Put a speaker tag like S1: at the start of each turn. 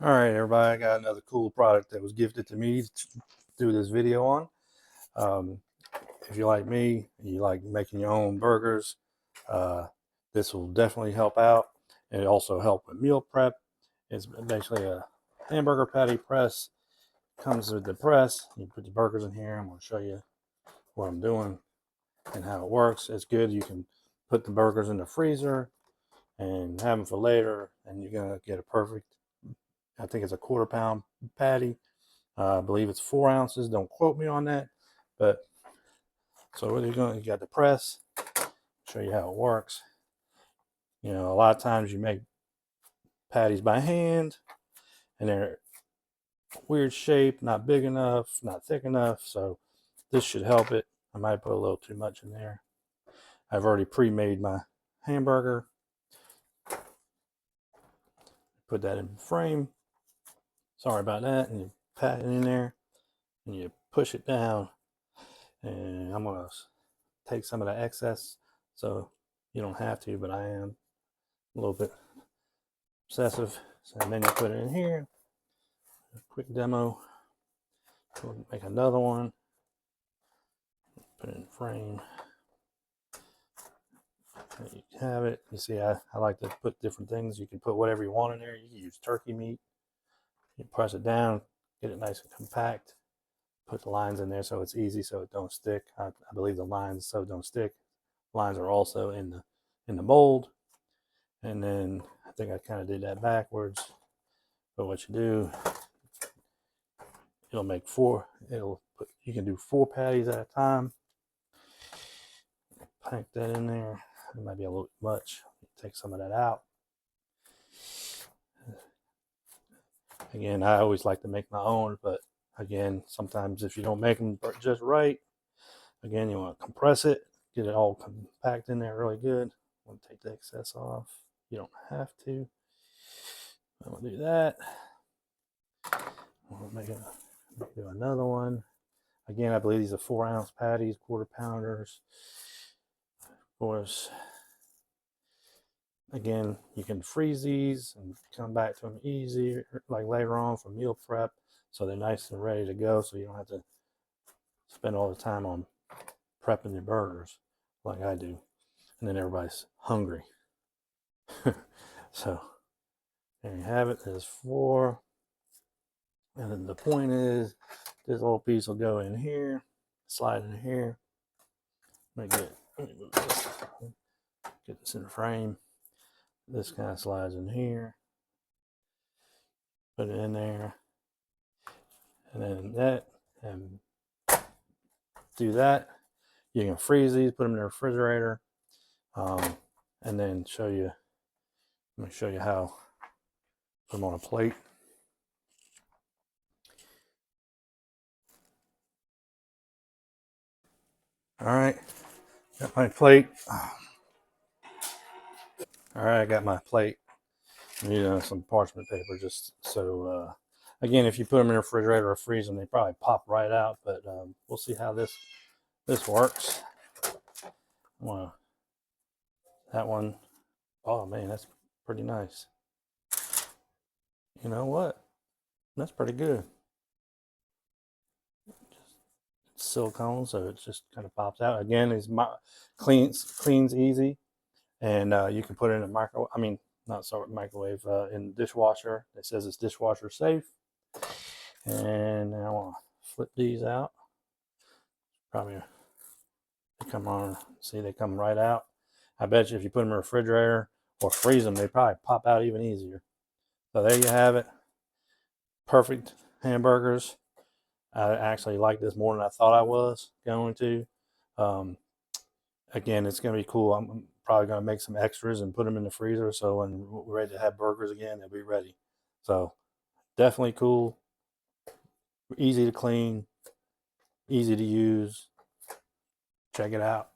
S1: All right, everybody, I got another cool product that was gifted to me to do this video on. Um, if you like me, you like making your own burgers, uh, this will definitely help out. And it also help with meal prep. It's basically a hamburger patty press. Comes with the press. You put the burgers in here. I'm going to show you what I'm doing and how it works. It's good. You can put the burgers in the freezer and have them for later, and you're going to get a perfect, I think it's a quarter-pound patty. I believe it's 4 ounces. Don't quote me on that. But so what you're going, you got the press. Show you how it works. You know, a lot of times you make patties by hand, and they're weird shape, not big enough, not thick enough. So this should help it. I might put a little too much in there. I've already pre-made my hamburger. Put that in the frame. Sorry about that. And you pat it in there, and you push it down. And I'm gonna take some of the excess, so you don't have to, but I am a little bit obsessive. So then you put it in here. A quick demo. We'll make another one. Put it in frame. There you have it. You see, I like to put different things. You can put whatever you want in there. You can use turkey meat. You press it down, get it nice and compact. Put the lines in there so it's easy, so it don't stick. I believe the lines so don't stick. Lines are also in the mold. And then I think I kind of did that backwards. But what you do, it'll make four. You can do 4 patties at a time. Pack that in there. It might be a little much. Take some of that out. Again, I always like to make my own, but again, sometimes if you don't make them just right, again, you want to compress it, get it all compact in there really good. I want to take the excess off. You don't have to. I'm gonna do that. We'll do another one. Again, I believe these are 4 ounce patties, quarter pounders. Of course, again, you can freeze these and come back to them easy, like later on for meal prep, so they're nice and ready to go, so you don't have to spend all the time on prepping your burgers like I do, and then everybody's hungry. So there you have it. There's 4, and then the point is this little piece will go in here, slide in here. Let me move this, get this in the frame. This kind of slides in here. Put it in there, and then that, and do that. You can freeze these, put them in the refrigerator, and then show you. Let me show you how. Put them on a plate. All right, got my plate. All right, I got my plate. I need some parchment paper, just so. Again, if you put them in the refrigerator or freeze them, they probably pop right out. But we'll see how this works. That one. Oh man, that's pretty nice. You know what? That's pretty good. It's silicone, so it just kind of pops out. Again, it's cleans easy, and you can put it in a microwave. I mean, not sorry, microwave, in the dishwasher. It says it's dishwasher safe. And now I want to flip these out. Probably they come on. See, they come right out. I bet you if you put them in the refrigerator or freeze them, they probably pop out even easier. So there you have it. Perfect hamburgers. I actually like this more than I thought I was going to. Again, it's going to be cool. I'm probably going to make some extras and put them in the freezer, so when we're ready to have burgers again, they'll be ready. So definitely cool. Easy to clean. Easy to use. Check it out.